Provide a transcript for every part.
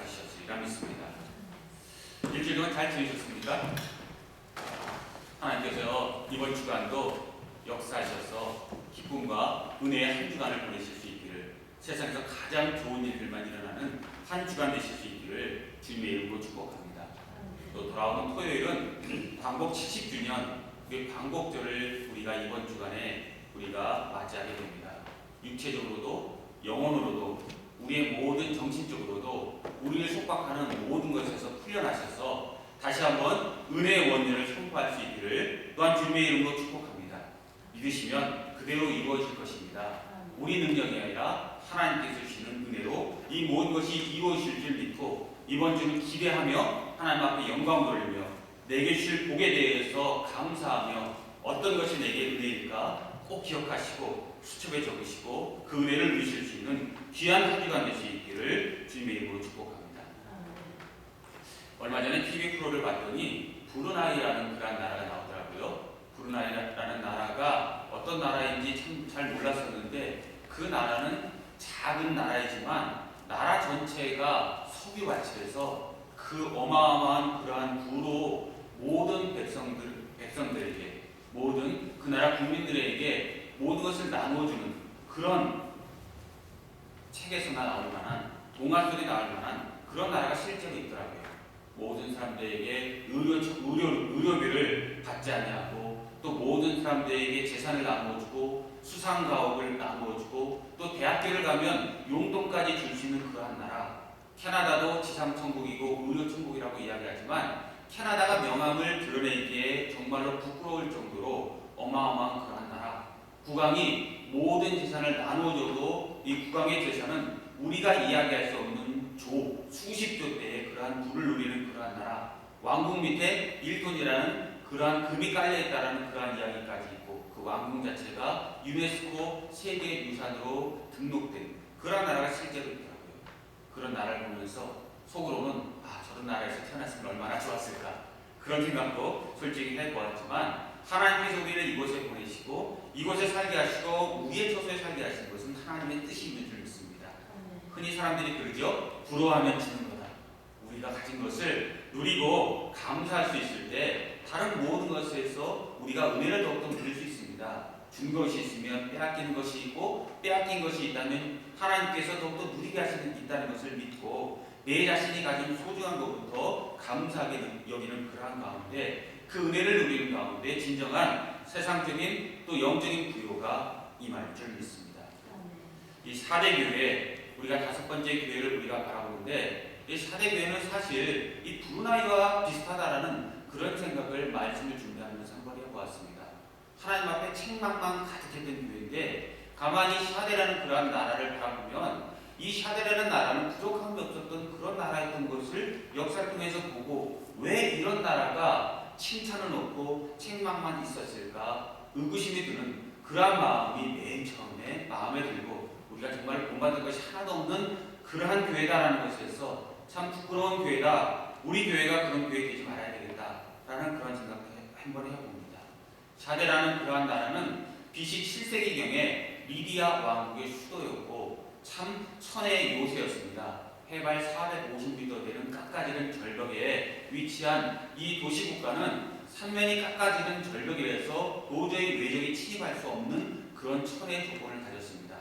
가지셨으리라 믿습니다. 일주일 동안 잘 지내셨습니까? 하나님께서 이번 주간도 역사하셔서 기쁨과 은혜의 한 주간을 보내실 수 있기를, 세상에서 가장 좋은 일들만 일어나는 한 주간 되실 수 있기를 주님의 이름으로 축복합니다. 또 돌아오는 토요일은 광복 70주년 우리 광복절을 우리가 이번 주간에 우리가 맞이하게 됩니다. 육체적으로도 영혼으로도 우리의 모든 정신적으로도 우리를 속박하는 모든 것에서 풀려나셔서 다시 한번 은혜의 원리를 선포할 수 있기를 또한 주님의 이름으로 축복합니다. 믿으시면 그대로 이루어질 것입니다. 우리 능력이 아니라 하나님께서 주시는 은혜로 이 모든 것이 이루어질 줄 믿고 이번 주는 기대하며 하나님 앞에 영광 돌리며 내게 주실 복에 대해서 감사하며 어떤 것이 내게 은혜일까 꼭 기억하시고 수첩에 적으시고 그 은혜를 누리실 수 있는 귀한 한 주간 될 수 있기를 주님의 이름으로 축복합니다. 얼마 전에 TV 프로를 봤더니 브루나이라는 그런 나라가 나오더라고요. 브루나이라는 나라가 어떤 나라인지 참 잘 몰랐었는데 그 나라는 작은 나라이지만 나라 전체가 석유밭이라서 그 어마어마한 그러한 부로 모든 백성들에게 모든 그 나라 국민들에게 모든 것을 나누어주는 그런 책에서나 나올 만한 동화 속에 나올 만한 그런 나라가 실제로 있더라고요. 모든 사람들에게 의료비를 받지 아니하고 또 모든 사람들에게 재산을 나누어주고 수상가옥을 나누어주고 또 대학교를 가면 용돈까지 줄 수 있는 그러한 나라. 캐나다도 지상천국이고 의료천국이라고 이야기하지만 캐나다가 명함을 드러내기에 정말로 부끄러울 정도로 어마어마한 그러한 나라. 국왕이 모든 재산을 나누어줘도 이 국왕의 재산은 우리가 이야기할 수 없는 수십조 대의 그러한 부를 누리는 그러한 나라. 왕궁 밑에 1톤이라는 그러한 금이 깔려있다는 그러한 이야기까지 있고 그 왕궁 자체가 유네스코 세계유산으로 등록된 그러한 나라가 실제로 있더라고요. 그런 나라를 보면서 속으로는 저런 나라에서 태어났으면 얼마나 좋았을까 그런 생각도 솔직히 해보았지만 하나님께서 우리를 이곳에 보내시고 이곳에 살게 하시고 우리의 처소에 살게 하신 것은 하나님의 뜻이 있는 줄 믿습니다. 흔히 사람들이 그러죠. 부러워하면 지는 거다. 우리가 가진 것을 누리고 감사할 수 있을 때 다른 모든 것에서 우리가 은혜를 더욱더 누릴 수 있습니다. 준 것이 있으면 빼앗기는 것이 있고 빼앗긴 것이 있다면 하나님께서 더욱더 누리게 하시는 있다는 것을 믿고 내 자신이 가진 소중한 것부터 감사하게 여기는 그러한 가운데 그 은혜를 누리는 가운데 진정한 세상적인 또 영적인 부요가 임할 줄 믿습니다. 이 4대 교회 우리가 5번째 교회를 우리가 바라보는데 이 4대 교회는 사실 이 브루나이와 비슷하다라는 그런 생각을 말씀을 준비하면서 한번 해보았습니다. 하나님 앞에 책망만 가득했던 교회인데 가만히 샤데라는 그러한 나라를 바라보면 이 샤데라는 나라는 부족한 게 없었던 그런 나라였던 것을 역사를 통해서 보고 왜 이런 나라가 칭찬은 없고 책망만 있었을까 의구심이 드는 그러한 마음이 맨 처음에 마음에 들고 우리가 정말 본받을 것이 하나도 없는 그러한 교회다라는 것에서 참 부끄러운 교회다. 우리 교회가 그런 교회 되지 말아야 되겠다라는 그런 생각을 한번 해봅니다. 샤데라는 그러한 나라는 BC 7세기경에 리디아 왕국의 수도였고 참 천의 요새였습니다. 해발 450m 되는 깎아지른 절벽에 위치한 이 도시국가는 삼면이 깎아지른 절벽이라서 도저히 외적이 침입할 수 없는 그런 천의 조건을 가졌습니다.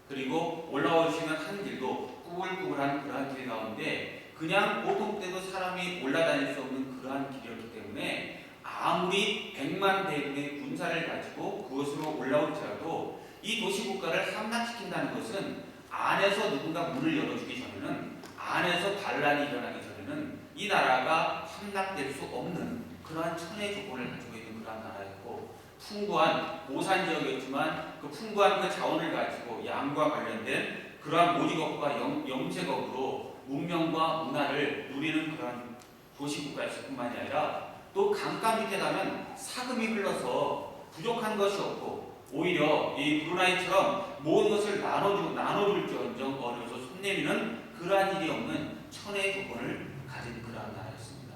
그리고 올라올 수 있는 한 길도 꾸불꾸불한 그러한 길 가운데 그냥 보통 때도 사람이 올라다닐 수 없는 그러한 길이었기 때문에 아무리 100만 대군의 군사를 가지고 그것으로 올라올지라도 이 도시국가를 함락시킨다는 것은 안에서 누군가 문을 열어주기 전에는 안에서 반란이 일어나기 전에는 이 나라가 함락될 수 없는 그러한 천의 조건을 가지고 있는 그러한 나라였고 풍부한 모산지역이었지만 그 풍부한 그 자원을 가지고 양과 관련된 그러한 모직업과 염색업으로 문명과 문화를 누리는 그러한 도시국가였을 뿐만이 아니라 또 강가 밑에 가면 사금이 흘러서 부족한 것이 없고 오히려 이 브루나이처럼 모든 것을 나눠줄지언정 어려서 손 내미는 그러한 일이 없는 천의 조건을 가진 그러한 나라였습니다.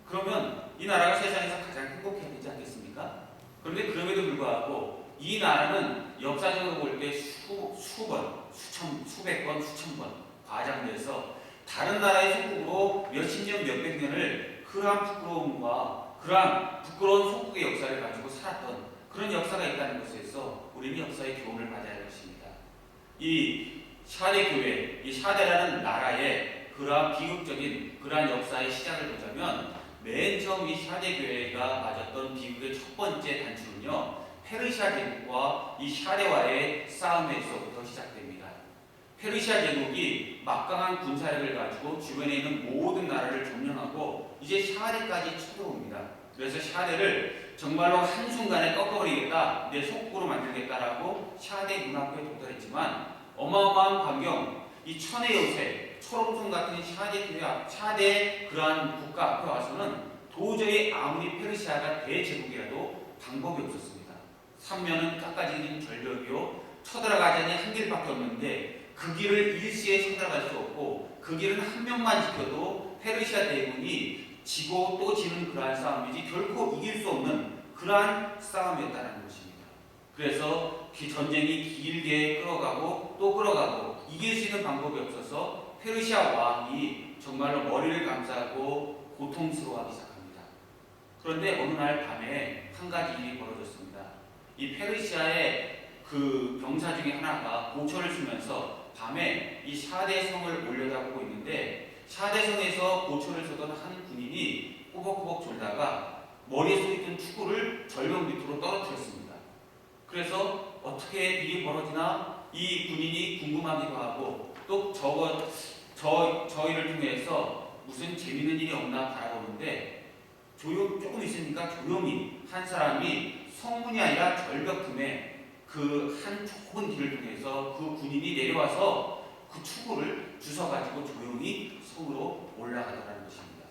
그러면 이 나라가 세상에서 가장 행복해야 되지 않겠습니까? 그런데 그럼에도 불구하고 이 나라는 역사적으로 볼 때 수백 번, 수천 번 과장돼서 다른 나라의 속국으로 몇십 년, 몇백 년을 그러한 부끄러움과 그러한 부끄러운 속국의 역사를 가지고 살았던 그런 역사가 있다는 것에서 우리는 역사의 교훈을 받아야 할 것입니다. 이 샤대 교회, 이 샤대라는 나라의 그러한 비극적인 그러한 역사의 시작을 보자면 맨 처음 이 샤대 교회가 맞았던 비극의 첫 번째 단추는요, 페르시아 제국과 이 샤대와의 싸움에서부터 시작됩니다. 페르시아 제국이 막강한 군사력을 가지고 주변에 있는 모든 나라를 점령하고 이제 샤대까지 쳐들어옵니다. 그래서 샤대를 정말로 한순간에 꺾어버리겠다, 내 속국으로 만들겠다라고 샤대 문 앞에 도달했지만 어마어마한 광경, 이 천의 요새, 철옹성 같은 샤대 그러한 국가 앞에 와서는 도저히 아무리 페르시아가 대제국이라도 방법이 없었습니다. 삼면은 깎아지는 절벽이요, 쳐들어가자니 한 길밖에 없는데 그 길을 일시에 쳐들어갈 수 없고 그 길은 한 명만 지켜도 페르시아 대군이 지고 또 지는 그러한 싸움이지 결코 이길 수 없는 그러한 싸움이었다는 것입니다. 그래서 전쟁이 길게 끌어가고 또 끌어가고 이길 수 있는 방법이 없어서 페르시아 왕이 정말로 머리를 감싸고 고통스러워하기 시작합니다. 그런데 어느 날 밤에 한 가지 일이 벌어졌습니다. 이 페르시아의 그 병사 중에 하나가 고초를 쓰면서 밤에 이 샤대 성을 올려다보고 있는데 샤대성에서 고초를 쓰던 한 군인이 꼬박꼬박 졸다가 머리에 쏘있던 축구를 절벽 밑으로 떨어뜨렸습니다. 그래서 어떻게 일이 벌어지나 이 군인이 궁금하기도 하고 또 저희를 통해서 무슨 재밌는 일이 없나 바라보는데 조금 있으니까 조용히 한 사람이 성문이 아니라 절벽 틈에 그 한 좁은 길을 통해서 그 군인이 내려와서 그 축구를 주워가지고 조용히 성으로 올라가더라는 것입니다.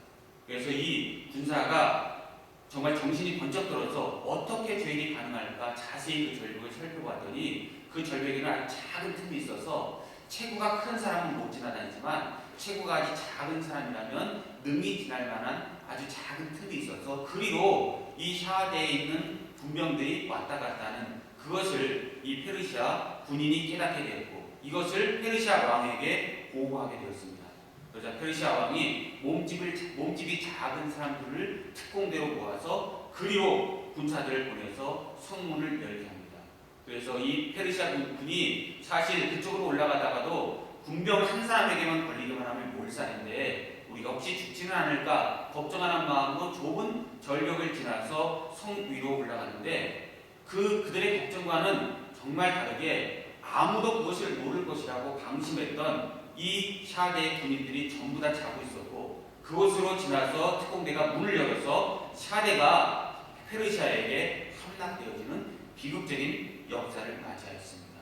그래서 이 군사가 정말 정신이 번쩍 들어서 어떻게 죄인이 가능할까 자세히 그 절벽을 살펴봤더니 그 절벽에는 아주 작은 틈이 있어서 체구가 큰 사람은 못 지나다니지만 체구가 아주 작은 사람이라면 능히 지날 만한 아주 작은 틈이 있어서 그리로 이 샤대에 있는 군병들이 왔다 갔다 하는 그것을 이 페르시아 군인이 깨닫게 되었고 이것을 페르시아 왕에게 보고하게 되었습니다. 그래서 페르시아 왕이 몸집이 작은 사람들을 특공대로 모아서 그리로 군사들을 보내서 성문을 열게 합니다. 그래서 이 페르시아 군이 사실 그쪽으로 올라가다가도 군병 한 사람에게만 걸리기만 하면 몰살인데 우리가 혹시 죽지는 않을까 걱정하는 마음으로 좁은 절벽을 지나서 성 위로 올라가는데 그들의 걱정과는 정말 다르게 아무도 그것을 모를 것이라고 방심했던 이 샤대 군인들이 전부 다 자고 있었고 그곳으로 지나서 특공대가 문을 열어서 샤대가 페르시아에게 함락되어지는 비극적인 역사를 맞이하였습니다.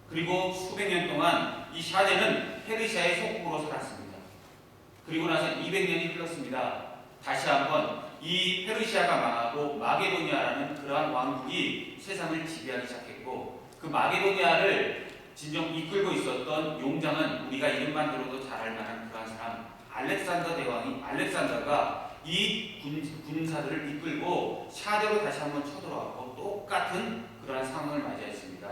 그리고 수백 년 동안 이 샤대는 페르시아의 속국으로 살았습니다. 그리고 나서 200년이 흘렀습니다. 다시 한번 이 페르시아가 망하고 마게도니아라는 그러한 왕국이 세상을 지배하기 시작했고 그 마게도니아를 진정 이끌고 있었던 용장은 우리가 이름만 들어도 잘 알만한 그러한 사람 알렉산더 대왕이 알렉산더가 이 군사들을 이끌고 샤대로 다시 한번 쳐들어왔고 똑같은 그러한 상황을 맞이했습니다.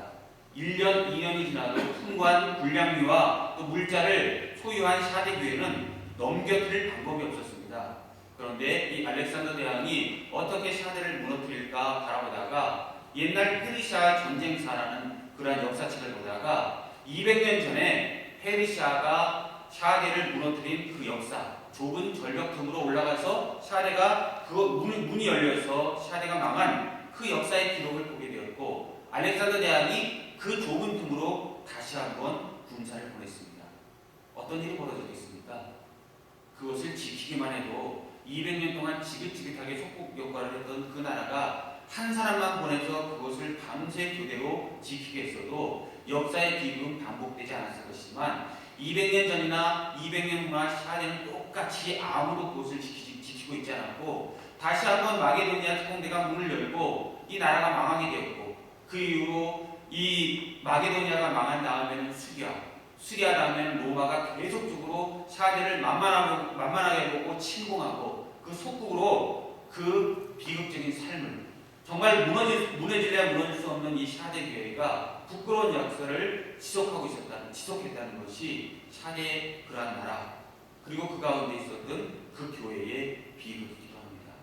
1년, 2년이 지나도 풍부한 군량미와 또 물자를 소유한 샤대 교회는 넘겨뜨릴 방법이 없었습니다. 그런데 이 알렉산더 대왕이 어떻게 샤대를 무너뜨릴까 바라보다가 옛날 페르시아 전쟁사라는 그러한 역사책을 보다가 200년 전에 페르시아가 샤대를 무너뜨린 그 역사, 좁은 절벽 틈으로 올라가서 샤대가 그 문이 열려서 샤대가 망한 그 역사의 기록을 보게 되었고 알렉산더 대왕이 그 좁은 틈으로 다시 한번 군사를 보냈습니다. 어떤 일이 벌어졌겠습니까? 그것을 지키기만 해도 200년 동안 지긋지긋하게 속국 역할을 했던 그 나라가 한 사람만 보내서 그것을 밤새 교대로 지키게 했어도 역사의 비극은 반복되지 않았을 것이지만 200년 전이나 200년 후나 샤대는 똑같이 아무도 그것을 지키고 있지 않았고 다시 한번 마게도니아 특공대가 문을 열고 이 나라가 망하게 되었고 그 이후로 이 마게도니아가 망한 다음에는 수리아 다음에는 로마가 계속적으로 샤대를 만만하게 보고 침공하고 그 속국으로 그 비극적인 삶을 정말 무너질래야 무너질 수 없는 이 샤대 교회가 부끄러운 역사를 지속했다는 것이 샤대의 그러한 나라 그리고 그 가운데 있었던 그 교회의 비극이기도 합니다.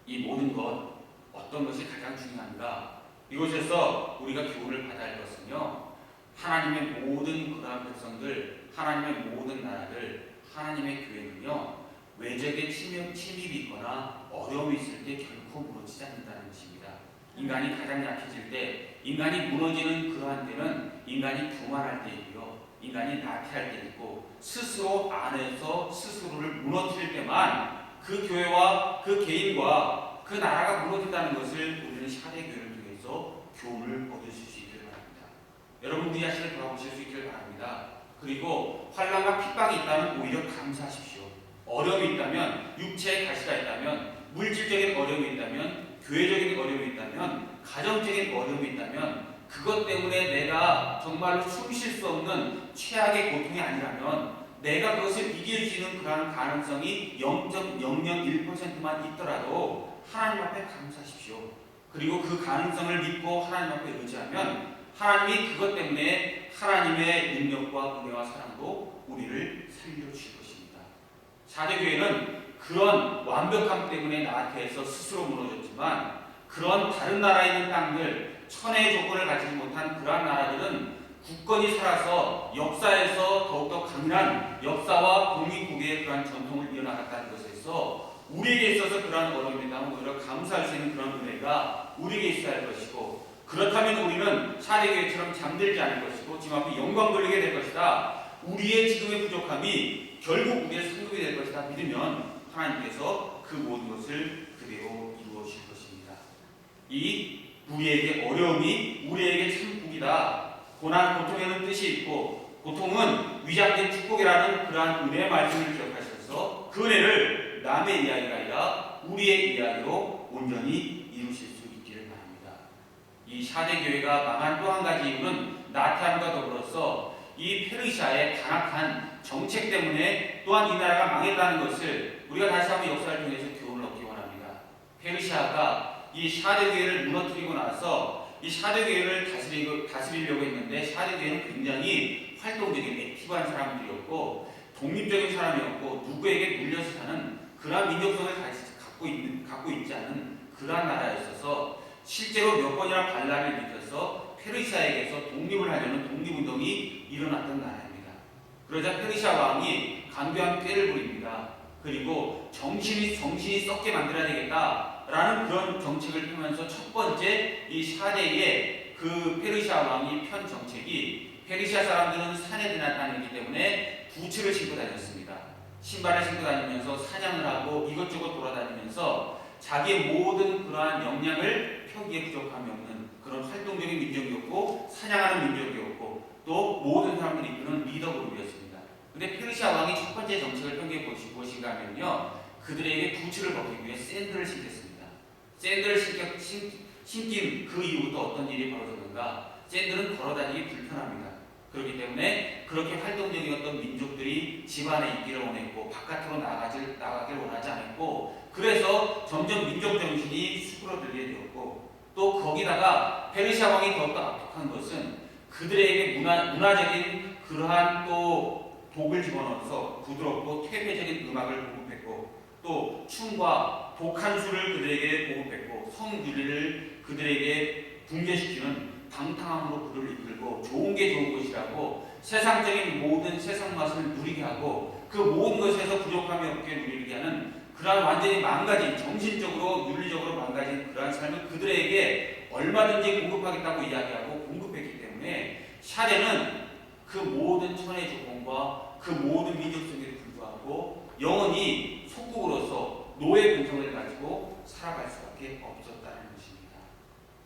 이 모든 것 어떤 것이 가장 중요한가? 이곳에서 우리가 교훈을 받아야 할 것은요, 하나님의 모든 그러한 백성들, 하나님의 모든 나라들, 하나님의 교회는요, 외적의 침입이 있거나 어려움이 있을 때 결코 무너지지 않는다는 것입니다. 인간이 가장 약해질 때, 인간이 무너지는 그러한 때는 인간이 교만할 때이고요, 인간이 나태할 때 있고, 스스로 안에서 스스로를 무너뜨릴 때만 그 교회와 그 개인과 그 나라가 무너진다는 것을 우리는 시대교회를 통해서 교훈을 얻으실 수 있기를 바랍니다. 여러분, 우리 자신을 돌아보실 수 있기를 바랍니다. 그리고 환난과 핍박이 있다면 오히려 감사하십시오. 어려움이 있다면, 육체의 가시가 있다면, 물질적인 어려움이 있다면, 교회적인 어려움이 있다면, 가정적인 어려움이 있다면, 그것 때문에 내가 정말로 숨 쉴 수 없는 최악의 고통이 아니라면 내가 그것을 이길 수 있는 그러한 가능성이 0.001%만 있더라도 하나님 앞에 감사하십시오. 그리고 그 가능성을 믿고 하나님 앞에 의지하면 하나님이 그것 때문에 하나님의 능력과 은혜와 사랑으로 우리를 살려주실 것입니다. 사대교회는 그런 완벽함 때문에 나태해서 스스로 무너졌지만, 그런 다른 나라에 있는 땅들, 천혜의 조건을 가지지 못한 그러한 나라들은 굳건히 살아서 역사에서 더욱더 강인한 역사와 독립국의 그러한 전통을 이어나갔다는 것에서 우리에게 있어서 그러한 어려움이 있다면 오히려 감사할 수 있는 그런 은혜가 우리에게 있어야 할 것이고, 그렇다면 우리는 사대교회처럼 잠들지 않을 것이고 지금 앞에 영광 돌리게 될 것이다. 우리의 지금의 부족함이 결국 우리의 상급이 될 것이다 믿으면 하나님께서 그 모든 것을 그대로 이루어 주실 것입니다. 이 우리에게 어려움이 우리에게 참 복이다. 고난, 고통에는 뜻이 있고 고통은 위장된 축복이라는 그러한 은혜의 말씀을 기억하셔서 그 은혜를 남의 이야기가 아니라 우리의 이야기로 온전히 이루실 수 있기를 바랍니다. 이 사대교회가 망한 또 한 가지 이유는 나태함과 더불어서 이 페르시아의 간악한 정책 때문에 또한 이 나라가 망했다는 것을 우리가 다시 한번 역사를 통해서 교훈을 얻기 원합니다. 페르시아가 이 사대교회를 무너뜨리고 나서 이 사대교회를 다스리려고 했는데, 사대교회는 굉장히 활동적인 액티브한 사람들이었고 독립적인 사람이었고 누구에게 물려서 사는 그러한 민족성을 갖고 있지 않은 그러한 나라였어서 실제로 몇 번이나 반란을 일으켜서 페르시아에게서 독립을 하려는 독립운동이 일어났던 나라입니다. 그러자 페르시아 왕이 강교한 꾀를 부립니다. 그리고 정신이 썩게 만들어야 되겠다라는 그런 정책을 펴면서 첫 번째 이 사대의 그 페르시아 왕이 편 정책이, 페르시아 사람들은 산에 다니기 때문에 부츠를 신고 다녔습니다. 신발을 신고 다니면서 사냥을 하고 이것저것 돌아다니면서 자기의 모든 그러한 역량을 펴기에 부족함이 없는 그런 활동적인 민족이었고, 사냥하는 민족이었고, 또 모든 사람들이 이끄는 리더 그룹이었습니다. 근데 페르시아 왕이 첫 번째 정책을 펴게 무엇인가 하면요, 그들에게 부츠를 벗기기 위해 샌들을 신겼습니다. 샌들을 신긴 그 이후부터 어떤 일이 벌어졌는가? 샌들은 걸어다니기 불편합니다. 그렇기 때문에 그렇게 활동적이었던 민족들이 집안에 있기를 원했고 바깥으로 나가길 원하지 않았고, 그래서 점점 민족 정신이 수그러들게 되었고, 또 거기다가 페르시아 왕이 더욱더 악독한 것은 그들에게 문화적인 그러한 또 독을 집어넣어서 부드럽고 퇴폐적인 음악을 보급했고, 또 춤과 독한 술을 그들에게 보급했고, 성윤리를 그들에게 붕괴시키는 방탕함으로 그들을 이끌고 좋은 게 좋은 것이라고 세상적인 모든 세상 맛을 누리게 하고 그 모든 것에서 부족함이 없게 누리게 하는 그러한 완전히 망가진, 정신적으로 윤리적으로 망가진 그러한 삶을 그들에게 얼마든지 공급하겠다고 이야기하고 공급했기 때문에 샤데는 그 모든 천의 조건과 그 모든 민족성에도 불구하고 영원히 속국으로서 노예 근성을 가지고 살아갈 수밖에 없었다는 것입니다.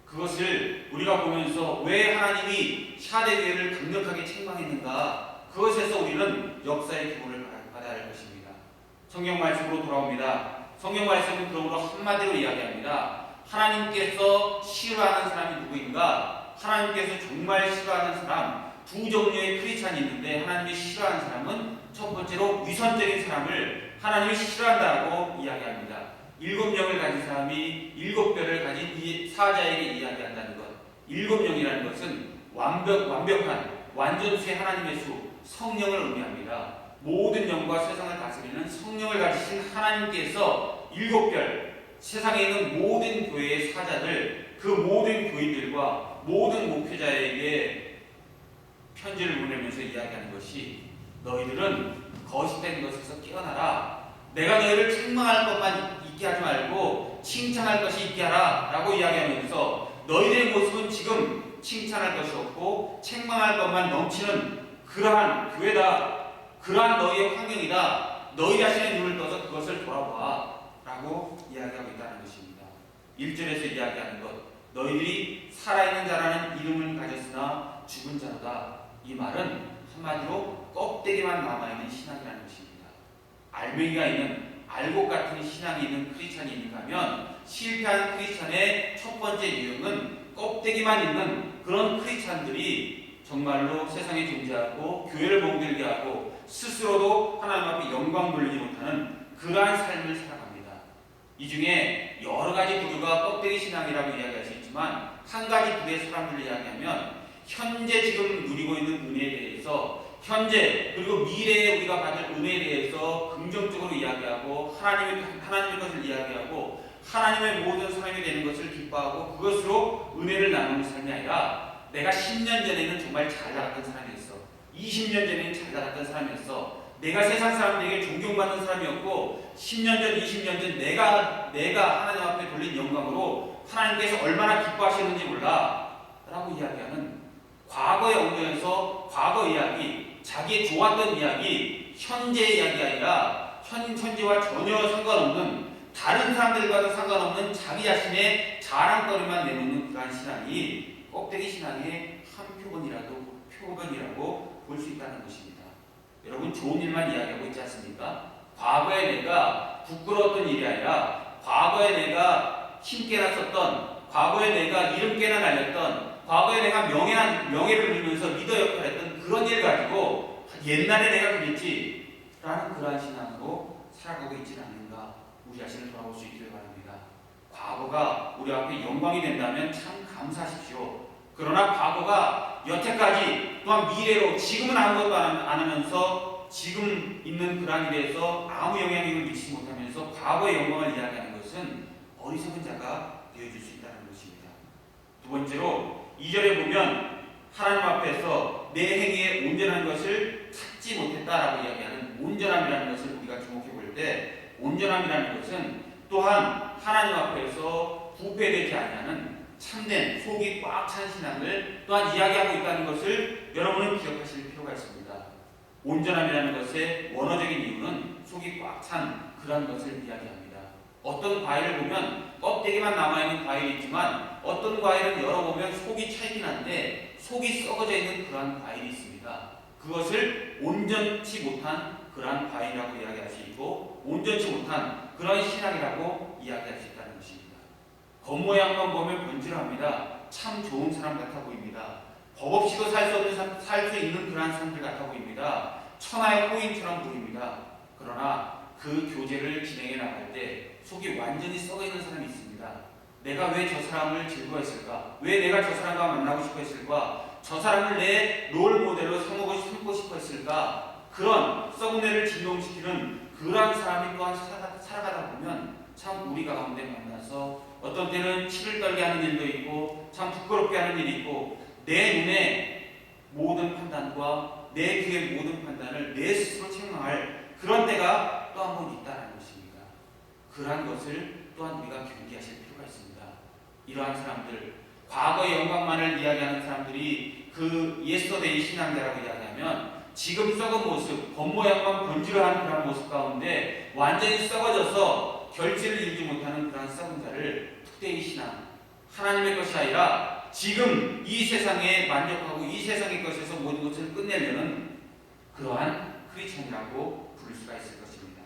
그것을 우리가 보면서 왜 하나님이 샤데교회를 강력하게 책망했는가, 그것에서 우리는 역사의 기본을 받아야 할 것입니다. 성경 말씀으로 돌아옵니다. 성경 말씀은 그러므로 한마디로 이야기합니다. 하나님께서 싫어하는 사람이 누구인가? 하나님께서 정말 싫어하는 사람, 두 종류의 크리스찬이 있는데, 하나님이 싫어하는 사람은 첫 번째로 위선적인 사람을 하나님이 싫어한다고 이야기합니다. 7명을 가진 사람이 7별을 가진 이 사자에게 이야기한다는 것. 7명이라는 것은 완벽한 완전수의 하나님의 수, 성령을 의미합니다. 모든 영과 세상을 다스리는 성령을 가지신 하나님께서 7별, 세상에 있는 모든 교회의 사자들, 그 모든 교인들과 모든 목회자에게 편지를 보내면서 이야기하는 것이 너희들은 거짓된 것에서 깨어나라. 내가 너희를 책망할 것만 있게 하지 말고 칭찬할 것이 있게 하라 라고 이야기하면서 너희들의 모습은 지금 칭찬할 것이 없고 책망할 것만 넘치는 그러한 교회다. 그러한 너희의 환경이다. 너희 자신의 눈을 떠서 그것을 돌아봐 라고 이야기하고 있다는 것입니다. 1절에서 이야기하는 것, 너희들이 살아있는 자라는 이름을 가졌으나 죽은 자로다. 이 말은 한마디로 껍데기만 남아있는 신앙이라는 것입니다. 알맹이가 있는 알곡 같은 신앙이 있는 크리스찬이 있는가 하면 실패한 크리스찬의 첫 번째 유형은 껍데기만 있는 그런 크리스찬들이 정말로 세상에 존재하고 교회를 멍들게 하고 스스로도 하나님 앞에 영광 돌리지 못하는 그러한 삶을 살아갑니다. 이 중에 여러 가지 부류가 껍데기 신앙이라고 이야기할 수 있지만 한 가지 부류의 사람들을 이야기하면 현재 지금 누리고 있는 은혜에 대해서 현재 그리고 미래에 우리가 받을 은혜에 대해서 긍정적으로 이야기하고 하나님의 것을 이야기하고 하나님의 모든 사람이 되는 것을 기뻐하고 그것으로 은혜를 나누는 삶이 아니라 내가 10년 전에는 정말 잘 나갔던 사람이었어. 20년 전에는 잘 나갔던 사람이었어. 내가 세상 사람들에게 존경받는 사람이었고 10년 전, 20년 전 내가 하나님 앞에 돌린 영광으로 하나님께서 얼마나 기뻐하시는지 몰라 라고 이야기하는 과거의 엉덩에서 과거 이야기, 자기의 좋았던 이야기, 현재의 이야기가 아니라 현재와 전혀 상관없는 다른 사람들과도 상관없는 자기 자신의 자랑거리만 내놓는 그러한 신앙이 껍데기 신앙의 한 표본이라고 볼 수 있다는 것입니다. 여러분 좋은 일만 이야기하고 있지 않습니까? 과거에 내가 부끄러웠던 일이 아니라 과거에 내가 힘께나 썼던, 과거에 내가 이름께나 날렸던, 과거에 내가 명예를 누리면서 리더 역할을 했던 그런 일 가지고 옛날에 내가 그랬지 라는 그러한 신앙으로 살아가고 있지는 않는가 우리 자신을 돌아볼 수 있기를 바랍니다. 과거가 우리 앞에 영광이 된다면 참 감사하십시오. 그러나 과거가 여태까지 또한 미래로 지금은 아무것도 안 하면서 지금 있는 그러한 일에서 아무 영향력을 미치지 못하면서 과거의 영광을 이야기하는 것은 어리석은 자가 되어줄 수 있다는 것입니다. 두 번째로 2절에 보면 하나님 앞에서 내 행위에 온전한 것을 찾지 못했다라고 이야기하는 온전함이라는 것을 우리가 주목해 볼 때 온전함이라는 것은 또한 하나님 앞에서 부패되지 아니하는 참된 속이 꽉 찬 신앙을 또한 이야기하고 있다는 것을 여러분은 기억하실 필요가 있습니다. 온전함이라는 것의 원어적인 이유는 속이 꽉 찬 그런 것을 이야기합니다. 어떤 과일을 보면 껍데기만 남아있는 과일이 있지만 어떤 과일은 열어보면 속이 차이긴 한데 속이 썩어져 있는 그러한 과일이 있습니다. 그것을 온전치 못한 그러한 과일이라고 이야기할 수 있고 온전치 못한 그런 신앙이라고 이야기할 수 있다는 것입니다. 겉모양만 보면 번지르합니다. 참 좋은 사람 같아 보입니다. 법 없이도 살 수 있는 그러한 사람들 같아 보입니다. 천하의 호인처럼 보입니다. 그러나 그 교제를 진행해 나갈 때 속이 완전히 썩어 있는 사람이 있습니다. 내가 왜 저 사람을 즐거워했을까? 왜 내가 저 사람과 만나고 싶어 했을까? 저 사람을 내 롤 모델로 삼고 싶어 했을까? 그런 썩은 애를 진동시키는 그러한 사람이 또한 살아가다 보면 참 우리 가운데 만나서 어떤 때는 치를 떨게 하는 일도 있고 참 부끄럽게 하는 일이 있고 내 눈에 모든 판단과 내 귀의 모든 판단을 내 스스로 책망할 그런 때가 또 한 번 있다는 것입니다. 그러한 것을 또한 우리가 경계하실 필요가 있습니다. 이러한 사람들, 과거의 영광만을 이야기하는 사람들이 그 예스터데이 신앙자라고 이야기하면 지금 썩은 모습, 겉모양만 번지르한 그런 모습 가운데 완전히 썩어져서 결실을 이루지 못하는 그런 썩은 자를 투데이 신앙, 하나님의 것이 아니라 지금 이 세상에 만족하고 이 세상의 것에서 모든 것을 끝내려는 그러한 크리스천이라고 부를 수가 있을 것입니다.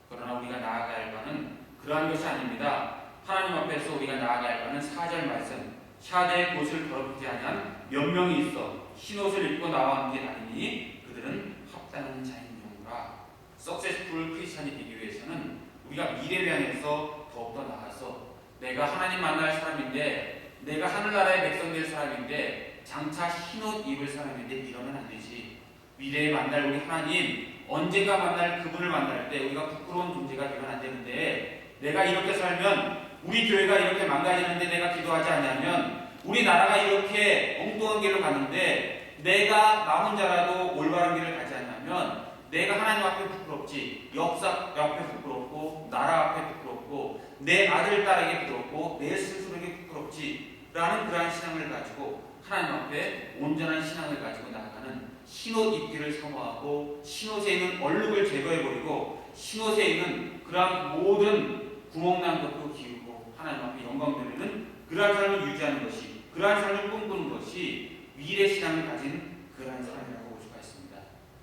그러나 우리가 나아가야 할 바는 그러한 것이 아닙니다. 하나님 앞에서 우리가 나아가야 할 바는 4절 말씀, 샤대의 곳을 더럽히지 아니한 몇 명이 있어 흰옷을 입고 나와 함께 다니니 그들은 합당한 자인용이라. 석세스풀 크리스찬이 되기 위해서는 우리가 미래를 향해서 더욱더 나아가서 내가 하나님 만날 사람인데 내가 하늘나라의 백성 될 사람인데 장차 흰옷 입을 사람인데 이러면 안 되지. 미래에 만날 우리 하나님, 언젠가 만날 그분을 만날 때 우리가 부끄러운 존재가 되면 안 되는데, 내가 이렇게 살면 우리 교회가 이렇게 망가지는데 내가 기도하지 않냐면, 우리 나라가 이렇게 엉뚱한 길로 가는데 내가 나 혼자라도 올바른 길을 가지 않냐면 내가 하나님 앞에 부끄럽지, 역사 앞에 부끄럽고, 나라 앞에 부끄럽고, 내 아들 딸에게 부끄럽고, 내 스스로에게 부끄럽지 라는 그러한 신앙을 가지고 하나님 앞에 온전한 신앙을 가지고 나아가는, 흰옷 입기를 사모하고 흰옷에 있는 얼룩을 제거해버리고 흰옷에 있는 그러한 모든 구멍난 것도 기우고 하나님 앞에 영광 돌리는 그러한 삶을 유지하는 것이, 그러한 삶을 꿈꾸는 것이 미래 신앙을 가진 그러한 사람이라고 볼 수가 있습니다.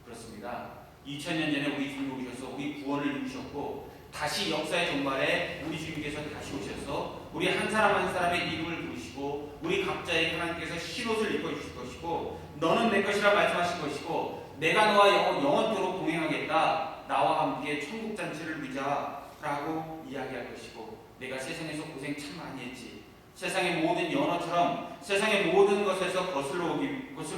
그렇습니다. 2000년 전에 우리 주님 오셔서 우리 구원을 이루셨고, 다시 역사의 종말에 우리 주님께서 다시 오셔서 우리 한 사람 한 사람의 이름을 부르시고 우리 각자에게 하나님께서 흰옷을 입어주실 것이고, 너는 내 것이라 말씀하실 것이고, 내가 너와 영원토록 동행하겠다, 나와 함께 천국잔치를 누리자라고 이야기할 것이고, 내가 세상에서 고생 참 많이 했지, 세상의 모든 연어처럼 세상의 모든 것에서 거슬러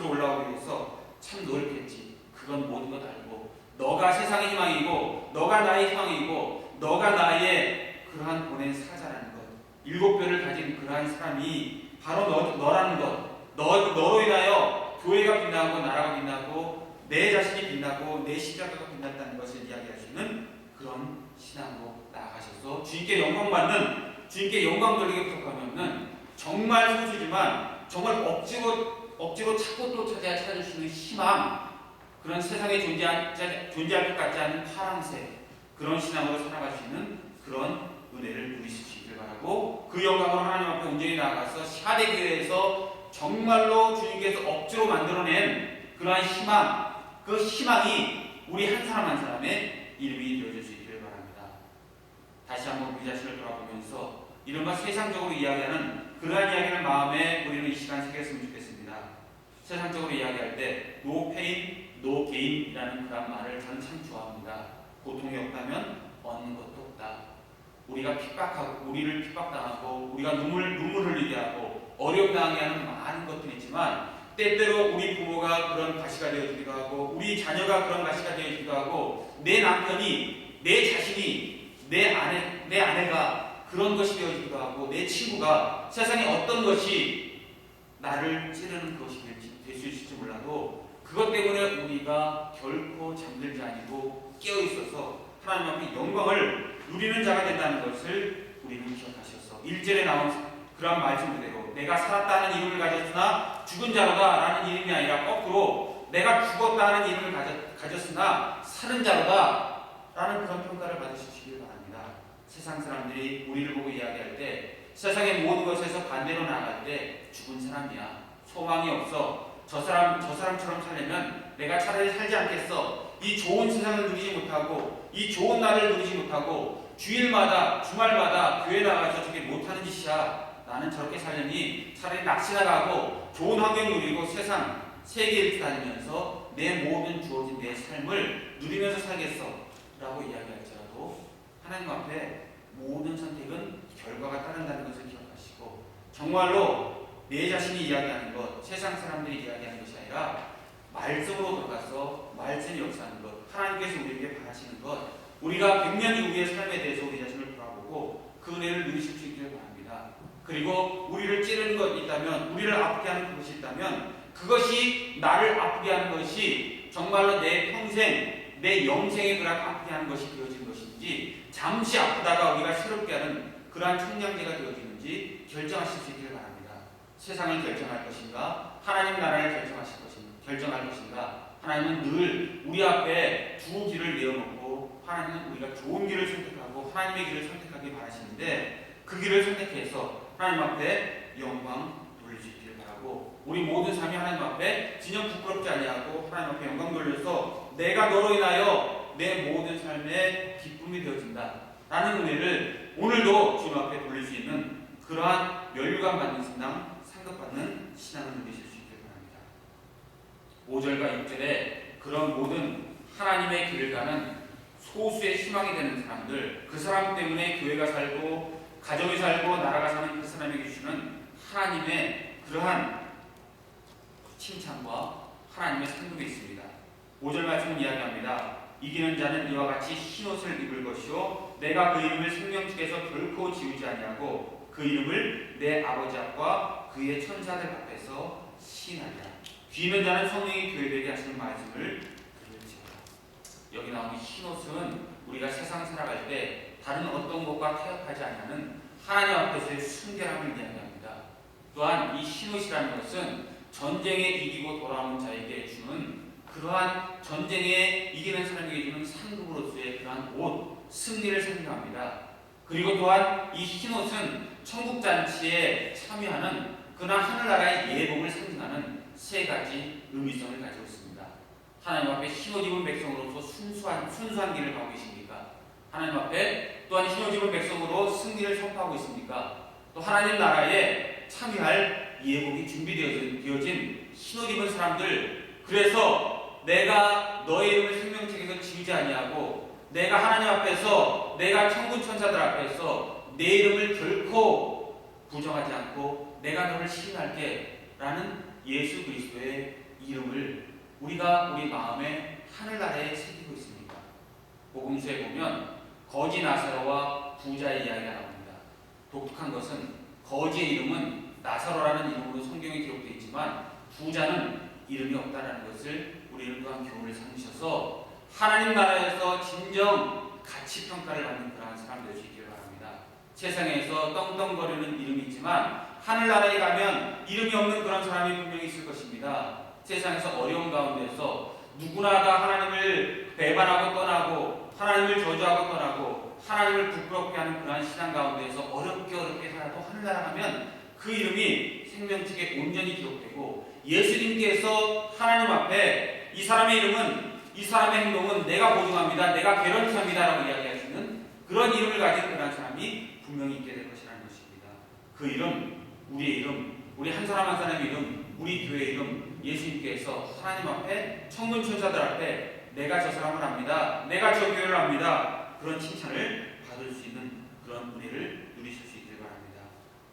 올라오기 위해서 참 노력했지, 그건 모든 것 알고, 너가 세상의 희망이고 너가 나의 희망이고 너가 나의 그러한 보낸 사자라는 것, 7뼈를 가진 그러한 사람이 바로 너라는 것, 너로 인하여 교회가 빛나고 나라가 빛나고 내 자신이 빛나고 내 십자가가 빛났다는 것을 이야기하시는 그런 신앙으로 나아가셔서 주님께 영광 받는, 주님께 영광 돌리게 부족함이 없는, 정말 소수지만 정말 억지로 찾고 또 찾을 수 있는 희망, 그런 세상에 존재할 것 같지 않은 파랑새, 그런 신앙으로 살아갈 수 있는 그런 은혜를 누리실 수 있길 바라고, 그 영광으로 하나님 앞에 온전히 나아가서 시아대교회에서 정말로 주님께서 억지로 만들어낸 그러한 희망, 그 희망이 우리 한 사람 한 사람의 이름이 되어줄 수 있기를 바랍니다. 다시 한번 우리 자신을 돌아보면서 이른바 세상적으로 이야기하는 그러한 이야기를 마음에 우리는 이 시간 새겼으면 좋겠습니다. 세상적으로 이야기할 때 no pain, no gain이라는 그런 말을 저는 참 좋아합니다. 고통이 없다면 얻는 것도 없다. 우리를 핍박당하고 우리가 눈물 흘리게 하고 어려움당하게 하는 많은 것들이 있지만, 때때로 우리 부모가 그런 가시가 되어주기도 하고 우리 자녀가 그런 가시가 되어주기도 하고 내 남편이, 내 자신이, 내 아내가 그런 것이 되어주기도 하고 내 친구가, 세상에 어떤 것이 나를 찌르는 것이 될 수 있을지 몰라도 그것 때문에 우리가 결코 잠들지 아니고 깨어있어서 하나님 앞에 영광을 누리는 자가 된다는 것을 우리는 기억하셔서 1절에 나온 그런 말씀 그대로 내가 살았다는 이름을 가졌으나 죽은 자로다 라는 이름이 아니라 거꾸로 내가 죽었다는 이름을 가졌으나 사는 자로다 라는 그런 평가를 받으시길 바랍니다. 세상 사람들이 우리를 보고 이야기할 때, 세상의 모든 것에서 반대로 나아갈 때 죽은 사람이야, 소망이 없어, 저 사람처럼 살려면 내가 차라리 살지 않겠어, 이 좋은 세상을 누리지 못하고 이 좋은 날을 누리지 못하고 주일마다 주말마다 교회 나가서 저게 못하는 짓이야, 나는 저렇게 살려니 차라리 낚시나 가고 좋은 환경 누리고 세계를 다니면서 내 모든 주어진 내 삶을 누리면서 살겠어 라고 이야기할지라도 하나님 앞에 모든 선택은 결과가 따른다는 것을 기억하시고, 정말로 내 자신이 이야기하는 것, 세상 사람들이 이야기하는 것이 아니라 말씀으로 돌아가서 말씀이 역사하는 것, 하나님께서 우리에게 바라시는 것, 우리가 100년 이후의 삶에 대해서 우리 자신을 돌아보고 그 은혜를 누리실 수 있기를 바랍니다. 그리고 우리를 찌르는 것이 있다면, 우리를 아프게 하는 것이 있다면, 그것이 나를 아프게 하는 것이 정말로 내 평생, 내 영생에 그렇게 아프게 하는 것이 되어진 것인지, 잠시 아프다가 우리가 새롭게 하는 그러한 청량제가 되어지는지 결정하실 수 있기를 바랍니다. 세상을 결정할 것인가, 하나님 나라를 결정할 것인가. 하나님은 늘 우리 앞에 두 길을 내어놓고 하나님은 우리가 좋은 길을 선택하고 하나님의 길을 선택하기 바라시는데, 그 길을 선택해서 하나님 앞에 영광 돌릴 수 있기를 바라고, 우리 모든 삶이 하나님 앞에 진영 부끄럽지 아니하고 하나님 앞에 영광 돌려서 내가 너로 인하여 내 모든 삶의 기쁨이 되어진다 라는 은혜를 오늘도 주님 앞에 돌릴 수 있는 그러한 면류관 받는 신앙, 상급받는 신앙을 누리실 수 있기를 바랍니다. 5절과 6절에 그런 모든 하나님의 길을 가는 소수의 희망이 되는 사람들, 그 사람 때문에 교회가 살고 가정이 살고 나라가 사는 그 사람에게 주시는 하나님의 그러한 칭찬과 하나님의 상급이 있습니다. 5절 말씀은 이야기합니다. 이기는 자는 이와 같이 흰옷을 입을 것이요 내가 그 이름을 생명책에서 결코 지우지 아니하고 그 이름을 내 아버지 앞과 그의 천사들 앞에서 시인하리라. 귀 있는 자는 성령이 교회되게 하시는 말씀을 들을지어다. 여기 나오는 흰옷은 우리가 세상 살아갈 때 다른 어떤 것과 타협하지 않는 하나님 앞에서의 순결함을 이야기합니다. 또한 이 흰옷이라는 것은 전쟁에 이기고 돌아오는 자에게 주는 그러한 전쟁에 이기는 사람에게 주는 상급으로서의 그러한 옷, 승리를 상징합니다. 그리고 또한 이 흰옷은 천국잔치에 참여하는 그러나 하늘나라의 예복을 상징하는 세 가지 의미성을 가지고 있습니다. 하나님 앞에 흰옷 입은 백성으로서 순수한 길을 가고 계십니까? 하나님 앞에 또한 흰옷 입은 백성으로 승리를 선포하고 있습니까? 또 하나님 나라에 참여할 예복이 준비되어진 흰옷 입은 사람들, 그래서 내가 너의 이름을 생명책에서 지우지 아니하고 내가 하나님 앞에서 내가 천군 천사들 앞에서 내 이름을 결코 부정하지 않고 내가 너를 시인할게 라는 예수 그리스도의 이름을 우리가 우리 마음에 하늘나라에 새기고 있습니다. 복음서에 보면 거지 나사로와 부자의 이야기가 나옵니다. 독특한 것은 거지의 이름은 나사로라는 이름으로 성경에 기록되어 있지만 부자는 이름이 없다는 것을 우리는 또한 교훈을 삼으셔서 하나님 나라에서 진정 가치 평가를 받는 그러한 사람 될 수 있기를 바랍니다. 세상에서 떵떵거리는 이름이 있지만 하늘나라에 가면 이름이 없는 그런 사람이 분명히 있을 것입니다. 세상에서 어려운 가운데서 누구나 다 하나님을 배반하고 떠나고 하나님을 저주하고 떠나고 하나님을 부끄럽게 하는 그러한 신앙 가운데서 어렵게 살아도 하늘나라 가면 그 이름이 생명책에 온전히 기록되고 예수님께서 하나님 앞에 이 사람의 이름은 이 사람의 행동은 내가 보증합니다. 내가 개런티합니다. 라고 이야기하시는 그런 이름을 가진 그런 사람이 분명히 있게 될 것이라는 것입니다. 그 이름, 우리의 이름, 우리 한 사람 한 사람의 이름, 우리 교회의 이름, 예수님께서 하나님 앞에 천군 천사들 앞에 내가 저 사람을 압니다. 내가 저 교회를 압니다. 그런 칭찬을 받을 수 있는 그런 은혜를 누리실 수 있길 바랍니다.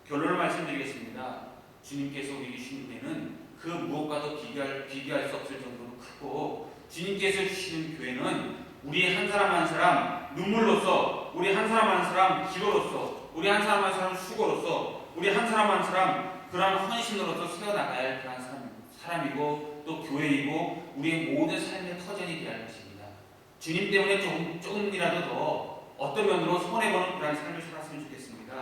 결론을 말씀드리겠습니다. 주님께서 우리 주신 은혜는 그 무엇과도 비교할 수 없을 정도로 크고 주님께서 주시는 교회는 우리 한 사람 한 사람 눈물로써 우리 한 사람 한 사람 기도로써 우리 한 사람 한 사람 수고로써 우리 한 사람 한 사람 그러한 헌신으로서 세워나가야 할 그런 사람이고 또 교회이고 우리의 모든 삶의 터전이 되어야 할 것입니다. 주님 때문에 조금이라도 더 어떤 면으로 손해보는 그러한 삶을 살았으면 좋겠습니다.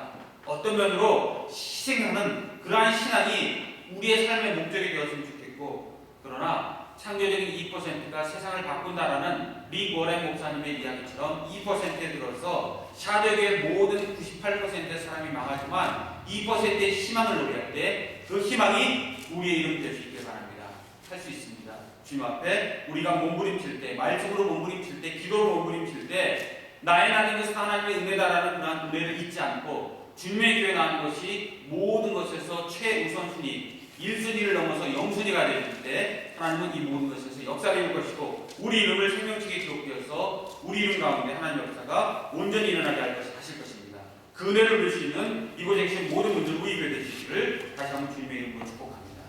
어떤 면으로 희생하는 그러한 신앙이 우리의 삶의 목적이 되었으면 좋겠고 그러나 창조적인 2%가 세상을 바꾼다라는 릭 워렌 목사님의 이야기처럼 2%에 들어서 샤도교의 모든 98%의 사람이 망하지만 2%의 희망을 노래할 때 그 희망이 우리의 이름이 될 수 있길 바랍니다. 할 수 있습니다. 주님 앞에 우리가 몸부림칠 때, 말씀으로 몸부림칠 때, 기도로 몸부림칠 때 나의 나는 것은 하나님의 은혜다라는 그런 은혜를 잊지 않고 주님의 교회에 나오는 것이 모든 것에서 최우선순위 1순위를 넘어서 0순위가 될 때 하나님은 이 모든 것에서 역사를 이룰 것이고 우리 이름을 생명책에 기록되어서 우리 이름 가운데 하나님 역사가 온전히 일어나게 하실 것입니다. 그 은혜를 누릴 수 있는 이곳에 계신 모든 분들 우리 교회 되시기를 다시 한번 주님의 이름으로 축복합니다.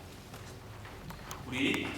우리 찬양